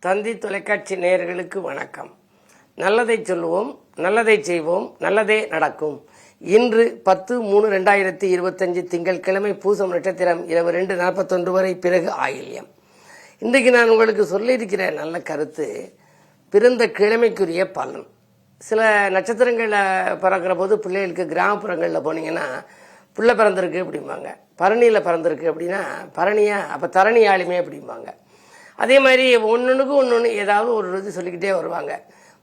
தந்தி தொலைக்காட்சி நேயர்களுக்கு வணக்கம். நல்லதை சொல்லுவோம், நல்லதை செய்வோம், நல்லதே நடக்கும். இன்று 10/3/2025 திங்கட்கிழமை பூசம் நட்சத்திரம் இரவு 2:41 வரை, பிறகு ஆயில்யம். இன்றைக்கு நான் உங்களுக்கு சொல்லியிருக்கிற நல்ல கருத்து பிறந்த கிழமைக்குரிய பலன். சில நட்சத்திரங்களில் பிறக்கிற போது பிள்ளைகளுக்கு கிராமப்புறங்களில் போனீங்கன்னா பிள்ளை பிறந்திருக்கு அப்படிம்பாங்க. பரணியில் பிறந்திருக்கு அப்படின்னா பரணியா, அப்போ தரணி ஆளுமே அப்படிம்பாங்க. அதே மாதிரி ஒன்று ஏதாவது ஒரு இது சொல்லிக்கிட்டே வருவாங்க.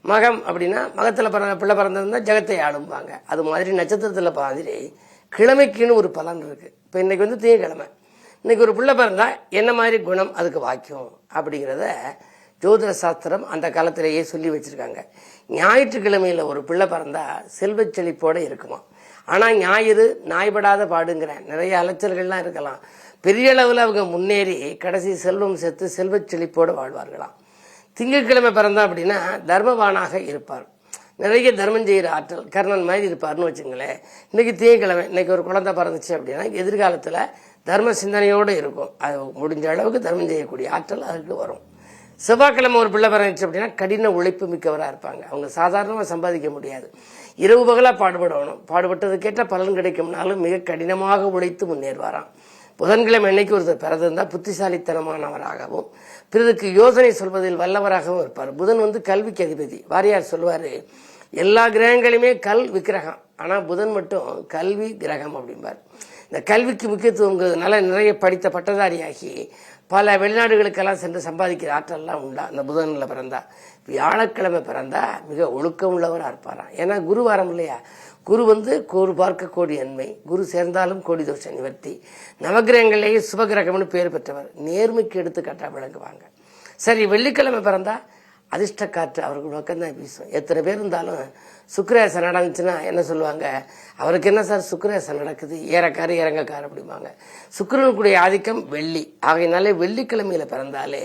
மகம் அப்படின்னா மகத்தில் பிள்ளை பிறந்திருந்தால் ஜெகத்தை ஆளும்பாங்க. அது மாதிரி நட்சத்திரத்தில் மாதிரி கிழமைக்குன்னு ஒரு பலன் இருக்குது. இப்போ இன்றைக்கி வந்து திங்கக்கிழமை, இன்றைக்கி ஒரு பிள்ளை பிறந்தா என்ன மாதிரி குணம் அதுக்கு வாக்கியம் அப்படிங்கிறத ஜோதிட சாஸ்திரம் அந்த காலத்திலேயே சொல்லி வச்சுருக்காங்க. ஞாயிற்றுக்கிழமையில் ஒரு பிள்ளை பிறந்தா செல்வச் செழிப்போடு இருக்குமா. ஆனால் ஞாயிறு நாய்படாத பாடுங்கிறேன். நிறைய அலைச்சல்கள்லாம் இருக்கலாம். பெரிய அளவில் அவங்க முன்னேறி கடைசி செல்வம் சேர்த்து செல்வச் செழிப்போடு வாழ்வார்களாம். திங்கட்கிழமை பிறந்தா அப்படின்னா தர்மவானாக இருப்பார். நிறைய தர்மம் செய்கிற ஆற்றல் கர்ணன் மாதிரி இருப்பார்னு வச்சுங்களேன். இன்றைக்கி திங்கட்கிழமை, இன்றைக்கி ஒரு குழந்தை பிறந்துச்சு அப்படின்னா எதிர்காலத்தில் தர்ம சிந்தனையோடு இருக்கும். அது முடிஞ்ச அளவுக்கு தர்மம் செய்யக்கூடிய ஆற்றல் அதுக்கு வரும். செவ்வாய்க்கிழமை ஒரு பிள்ளை பிறந்துச்சு அப்படின்னா கடின உழைப்பு மிக்கவராக இருப்பாங்க. அவங்க சாதாரணமாக சம்பாதிக்க முடியாது, இரவு பகலாக பாடுபடணும். பாடுபட்டதுக்கேற்ற பலன் கிடைக்கும்னாலும் மிக கடினமாக உழைத்து முன்னேறுவாராம். புதன்கிழமை என்னைக்கு ஒருத்தர் பிறந்திருந்தால் புத்திசாலித்தனமானவராகவும் பிறருக்கு யோசனை சொல்வதில் வல்லவராகவும் இருப்பார். புதன் வந்து கல்விக்கு அதிபதி. வாரியார் சொல்வார், எல்லா கிரகங்களுமே கல் விக்கிரகம், ஆனால் புதன் மட்டும் கல்வி கிரகம் அப்படிம்பார். இந்த கல்விக்கு முக்கியத்துவங்கிறதுனால நிறைய படித்த பட்டதாரியாகி பல வெளிநாடுகளுக்கெல்லாம் சென்று சம்பாதிக்கிற ஆற்றல்லாம் உண்டா அந்த புதனில் பிறந்தா. வியாழக்கிழமை பிறந்தா மிக ஒழுக்கம் உள்ளவராக இருப்பாராம். ஏன்னா குரு வாரம் இல்லையா. குரு வந்து கோரு பார்க்க கோடி நன்மை, குரு சேர்ந்தாலும் கோடி தோஷ நிவர்த்தி, நவகிரகங்களிலேயே சுபகிரகம்னு பேர் பெற்றவர், நேர்மைக்கு எடுத்துக்காட்டாக விளங்குவாங்க. சரி, வெள்ளிக்கிழமை பிறந்தா அதிர்ஷ்ட காற்று அவருக்கு பக்கம்தான் வீசும். எத்தனை பேர் இருந்தாலும் சுக்கிரேசன் நடந்துச்சுன்னா என்ன சொல்லுவாங்க, அவருக்கு என்ன சார் சுக்கிரேசன் நடக்குது, ஏறக்காரு இறங்கக்காரு அப்படிம்பாங்க. சுக்கிரனுக்குடைய ஆதிக்கம் வெள்ளி. ஆகையினாலே வெள்ளிக்கிழமையில பிறந்தாலே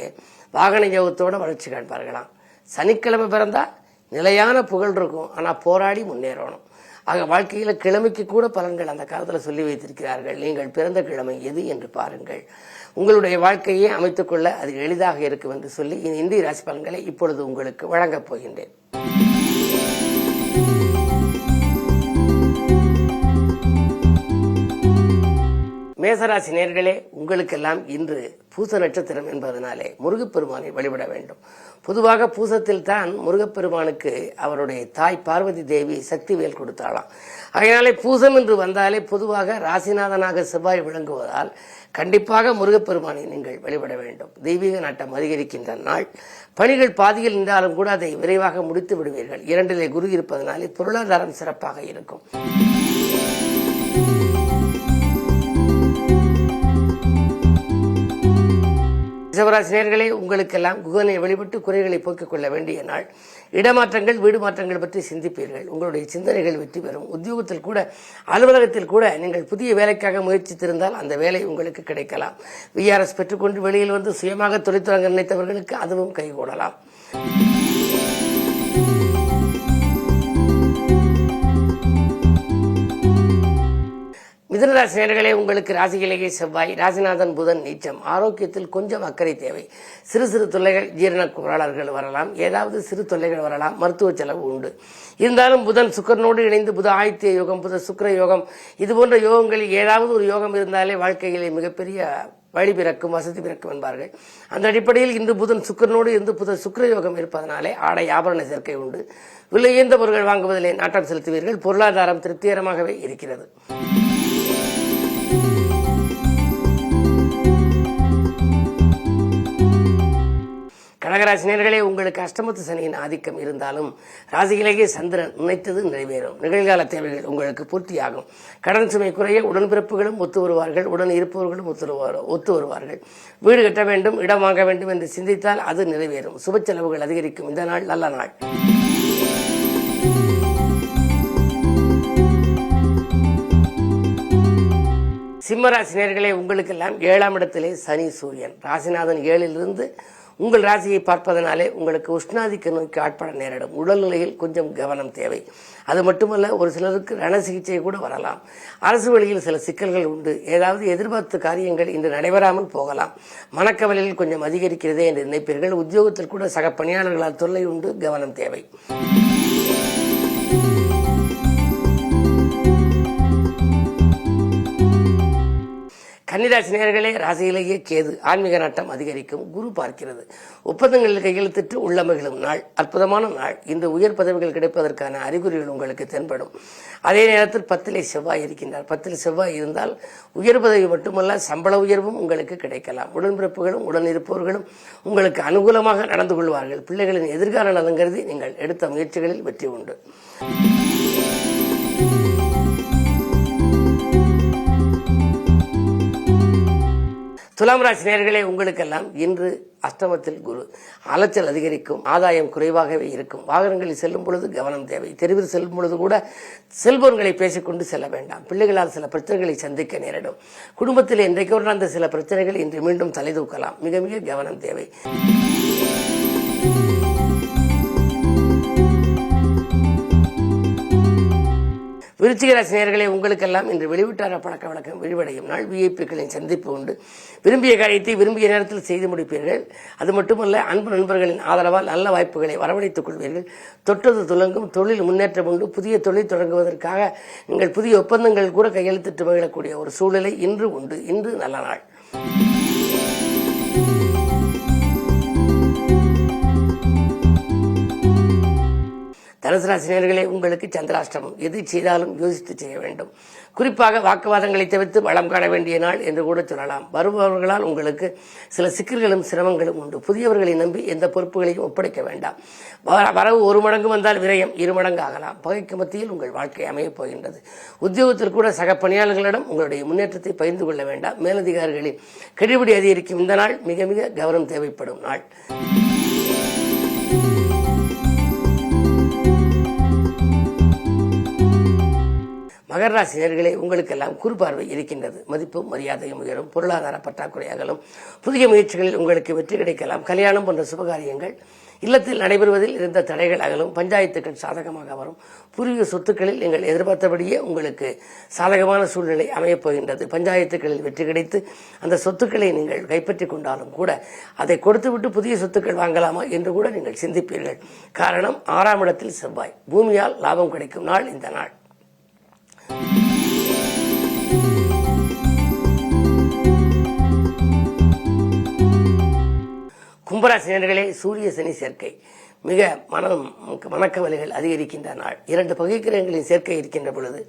வாகன யோகத்தோட வளர்ச்சி காண்பார்களாம். சனிக்கிழமை பிறந்தா நிலையான புகழ் இருக்கும், ஆனால் போராடி முன்னேறணும். ஆக வாழ்க்கையில் கிழமைக்கு கூட பலன்கள் அந்த காலத்தில் சொல்லி வைத்திருக்கிறார்கள். நீங்கள் பிறந்த கிழமை எது என்று பாருங்கள், உங்களுடைய வாழ்க்கையை அமைத்துக்கொள்ள அது எளிதாக இருக்கும் என்று சொல்லி இந்திய ராசி பலன்களை இப்பொழுது உங்களுக்கு வழங்கப் போகின்றேன். மேசராசி நேயர்களே, உங்களுக்கெல்லாம் இன்று பூச நட்சத்திரம் என்பதனாலே முருகப்பெருமானை வழிபட வேண்டும். பொதுவாக பூசத்தில் தான் முருகப்பெருமானுக்கு அவருடைய தாய் பார்வதி தேவி சக்தி வேல் கொடுத்தாளாம். அதனாலே பூசம் என்று வந்தாலே பொதுவாக ராசிநாதனாக செவ்வாய் விளங்குவதால் கண்டிப்பாக முருகப்பெருமானை நீங்கள் வழிபட வேண்டும். தெய்வீக நாட்டம் அதிகரிக்கின்ற நாள். பணிகள் பாதியில் நின்றாலும் கூட அதை விரைவாக முடித்து விடுவீர்கள். 2லே குரு இருப்பதனாலே பொருளாதாரம் சிறப்பாக இருக்கும். ரிஷபராசினியர்களே, உங்களுக்கெல்லாம் குகனை வழிபட்டு குறைகளை போக்கிக் கொள்ள வேண்டிய நாள். இடமாற்றங்கள், வீடு மாற்றங்கள் பற்றி சிந்திப்பீர்கள். உங்களுடைய சிந்தனைகள் வெற்றி பெறும். உத்தியோகத்தில் கூட, அலுவலகத்தில் கூட நீங்கள் புதிய வேலைக்காக முயற்சித்திருந்தால் அந்த வேலை உங்களுக்கு கிடைக்கலாம். விஆர்எஸ் பெற்றுக்கொண்டு வெளியில் வந்து சுயமாக தொழில் தொடங்க நினைத்தவர்களுக்கு அதுவும் கைகூடலாம். மிதுனராசி நேயர்களே, உங்களுக்கு ராசியிலேயே செவ்வாய், ராசிநாதன் புதன் நீச்சம். ஆரோக்கியத்தில் கொஞ்சம் அக்கறை தேவை. சிறு சிறு தொல்லைகள், ஜீரண கோளாறுகள் வரலாம், ஏதாவது சிறு தொல்லைகள் வரலாம், மருத்துவ செலவு உண்டு. இருந்தாலும் புதன் சுக்கரனோடு இணைந்து புத ஆதித்ய யோகம், புத சுக்கிர யோகம், இது போன்ற யோகங்களில் ஏதாவது ஒரு யோகம் இருந்தாலே வாழ்க்கையிலே மிகப்பெரிய வழி பிறக்கும், வசதி பிறக்கும் என்பார்கள். அந்த அடிப்படையில் இன்று புதன் சுக்கரனோடு இருந்து புத சுக்கிர யோகம் இருப்பதனாலே ஆடை ஆபரண சேர்க்கை உண்டு. விலை உயர்ந்த பொருட்கள் வாங்குவதிலே நாட்டம் செலுத்துவீர்கள். பொருளாதாரம் திருப்திகரமாகவே இருக்கிறது. கடகராசினியர்களே, உங்களுக்கு அஷ்டமத்து சனியின் ஆதிக்கம் இருந்தாலும் ராசியிலேயே சந்திரன் நினைத்தது நிறைவேறும். நிகழ்கால தேவைகள் உங்களுக்கு பூர்த்தியாகும். கடன் சுமை குறைய உடன்பிறப்புகளும் ஒத்து வருவார்கள். உடன் இருப்பவர்களும் ஒத்து வருவார்கள். வீடு கட்ட வேண்டும், இடம் வாங்க வேண்டும் என்று சிந்தித்தால் அது நிறைவேறும். சுப செலவுகள் அதிகரிக்கும். இந்த நாள் நல்ல நாள். சிம்மராசி நேயர்களே, உங்களுக்கெல்லாம் 7ஆம் இடத்திலே சனி சூரியன். ராசிநாதன் 7லிருந்து உங்கள் ராசியை பார்ப்பதனாலே உங்களுக்கு உஷ்ணாதிக்க நோய்க்கு ஆட்பட நேரிடும். உடல்நிலையில் கொஞ்சம் கவனம் தேவை. அது மட்டுமல்ல, ஒரு சிலருக்கு ரண சிகிச்சை கூட வரலாம். அரசு வழியில் சில சிக்கல்கள் உண்டு. ஏதாவது எதிர்பார்த்த காரியங்கள் இன்று நடைபெறாமல் போகலாம். மனக்கவலையில் கொஞ்சம் அதிகரிக்கிறதே என்று நினைப்பீர்கள். உத்தியோகத்தில் கூட சக பணியாளர்களால் தொல்லை உண்டு. கவனம் தேவை. கன்னிராசி நேயர்களே, ராசியிலேயே கேது. ஆன்மீக நாட்டம் அதிகரிக்கும். குரு பார்க்கிறது. ஒப்பந்தங்களில் கையெழுத்திட்டு உள்ள மகிழும் நாள். அற்புதமான நாள். இந்த உயர் பதவிகள் கிடைப்பதற்கான அறிகுறிகள் உங்களுக்கு தென்படும். அதே நேரத்தில் 10ல் செவ்வாய் இருக்கின்றார். 10ல் செவ்வாய் இருந்தால் உயர் பதவி மட்டுமல்ல, சம்பள உயர்வும் உங்களுக்கு கிடைக்கலாம். உடன்பிறப்புகளும் உடன் இருப்பவர்களும் உங்களுக்கு அனுகூலமாக நடந்து கொள்வார்கள். பிள்ளைகளின் எதிர்கால நலன் கருதி நீங்கள் எடுத்த முயற்சிகளில் வெற்றி உண்டு. துலாம் ராசி நேயர்களே, உங்களுக்கெல்லாம் இன்று அஷ்டமத்தில் குரு. அலைச்சல் அதிகரிக்கும். ஆதாயம் குறைவாகவே இருக்கும். வாகனங்களில் செல்லும் பொழுது கவனம் தேவை. தெருவில் செல்லும் பொழுது கூட செல்போன்களை பேசிக்கொண்டு செல்ல வேண்டாம். பிள்ளைகளால் சில பிரச்சனைகளை சந்திக்க நேரிடும். குடும்பத்தில் இன்றைக்கு நடந்த சில பிரச்சனைகள் இன்று மீண்டும் தலைதூக்கலாம். மிக மிக கவனம் தேவை. விருச்சிக ராசி நேயர்களே, உங்களுக்கெல்லாம் இன்று வெளிவிட்டார பழக்க வழக்கம் விரிவடையும் நாள். விஐபிக்களின் சந்திப்பு உண்டு. விரும்பிய காரியத்தை விரும்பிய நேரத்தில் செய்து முடிப்பீர்கள். அது மட்டுமல்ல, அன்பு நண்பர்களின் ஆதரவால் நல்ல வாய்ப்புகளை வரவழைத்துக் கொள்வீர்கள். தொட்டது துலங்கும். தொழில் முன்னேற்றம் உண்டு. புதிய தொழில் தொடங்குவதற்காக நீங்கள் புதிய ஒப்பந்தங்கள் கூட கையெழுத்திட்டு மகிழக்கூடிய ஒரு சூழ்நிலை இன்று உண்டு. இன்று நல்ல நாள். தனுசு ராசி நேயர்களே, உங்களுக்கு சந்திராஷ்டமம். எது செய்தாலும் யோசித்து செய்ய வேண்டும். குறிப்பாக வாக்குவாதங்களை தவிர்த்து வளம் காண வேண்டிய நாள் என்று கூட சொல்லலாம். வருபவர்களால் உங்களுக்கு சில சிக்கல்களும் சிரமங்களும் உண்டு. புதியவர்களை நம்பி எந்த பொறுப்புகளையும் ஒப்படைக்க வேண்டாம். வரவு 1 மடங்கு வந்தால் விரயம் 2 மடங்கு ஆகலாம். பகைக்கு மத்தியில் உங்கள் வாழ்க்கை அமையப் போகின்றது. உத்தியோகத்தில் கூட சக பணியாளர்களிடம் உங்களுடைய முன்னேற்றத்தை பகிர்ந்து கொள்ள வேண்டாம். மேலதிகாரிகளின் கெடுபிடி அதிகரிக்கும் இந்த நாள் மிக மிக கவனம் தேவைப்படும் நாள். மகர ராசி நேயர்களே, உங்களுக்கெல்லாம் குறுபார்வை இருக்கின்றது. மதிப்பும் மரியாதையும் உயரும். பொருளாதார பற்றாக்குறை அகலும். புதிய முயற்சிகளில் உங்களுக்கு வெற்றி கிடைக்கலாம். கல்யாணம் போன்ற சுபகாரியங்கள் இல்லத்தில் நடைபெறுவதில் இருந்த தடைகள் அகலும். பஞ்சாயத்துக்கள் சாதகமாக வரும். பூர்வீக சொத்துக்களில் நீங்கள் எதிர்பார்த்தபடியே உங்களுக்கு சாதகமான சூழ்நிலை அமையப் போகின்றது. பஞ்சாயத்துக்களில் வெற்றி கிடைத்து அந்த சொத்துக்களை நீங்கள் கைப்பற்றிக் கொண்டாலும் கூட அதை கொடுத்துவிட்டு புதிய சொத்துக்கள் வாங்கலாமா என்று கூட நீங்கள் சிந்திப்பீர்கள். காரணம், 6ஆம் இடத்தில் செவ்வாய். பூமியால் லாபம் கிடைக்கும் நாள் இந்த நாள். கும்பராசி நேயர்களே, சூரிய சனி சேர்க்கை மிக மனக்கவலைகள் அதிகரிக்கின்ற நாள். 2 பகைக்கிரகங்களின் சேர்க்கை இருக்கின்ற பொழுது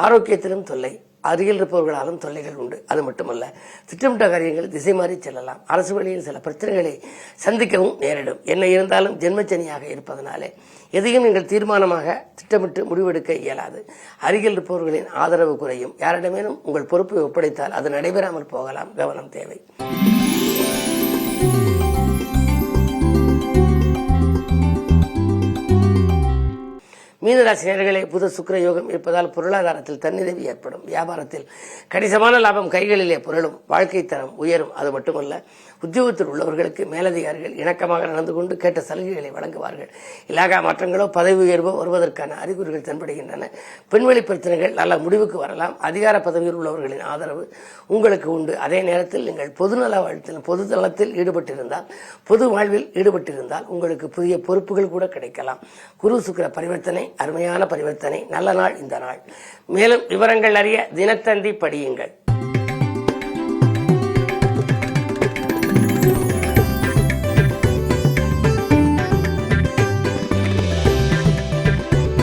ஆரோக்கியத்திலும் தொல்லை, அருகில் இருப்பவர்களாலும் தொல்லைகள் உண்டு. அது மட்டுமல்ல, திட்டமிட்ட காரியங்கள் திசை மாறி செல்லலாம். அரசு வழியில் சில பிரச்சனைகளை சந்திக்கவும் நேரிடும். என்ன இருந்தாலும் ஜென்மச்சனியாக இருப்பதனாலே எதையும் நீங்கள் தீர்மானமாக திட்டமிட்டு முடிவெடுக்க இயலாது. அருகில் இருப்பவர்களின் ஆதரவு குறையும். யாரிடமேனும் உங்கள் பொறுப்பை ஒப்படைத்தால் அது நடைபெறாமல் போகலாம். கவனம் தேவை. மீனராசி நேயர்களே, புத சுக்கிர யோகம் இருப்பதால் பொருளாதாரத்தில் தன்னிறைவு ஏற்படும். வியாபாரத்தில் கணிசமான லாபம் கைகளிலே புரளும். வாழ்க்கை தரம் உயரும். அது மட்டுமல்ல, உத்தியோகத்தில் உள்ளவர்களுக்கு மேலதிகாரிகள் இணக்கமாக நடந்து கொண்டு கேட்ட சலுகைகளை வழங்குவார்கள். இலாகா மாற்றங்களோ பதவி உயர்வோ வருவதற்கான அறிகுறிகள் தென்படுகின்றன. பெண்வெளி பிரச்சனைகள் நல்ல முடிவுக்கு வரலாம். அதிகார பதவியில் உள்ளவர்களின் ஆதரவு உங்களுக்கு உண்டு. அதே நேரத்தில் நீங்கள் பொதுநலத்தில் ஈடுபட்டிருந்தால், பொது வாழ்வில் ஈடுபட்டிருந்தால் உங்களுக்கு புதிய பொறுப்புகள் கூட கிடைக்கலாம். குரு சுக்கிர பரிவர்த்தனை அருமையான பரிவர்த்தனை. நல்ல நாள் இந்த நாள். மேலும் விவரங்கள் அறிய தினத்தந்தி படியுங்கள்.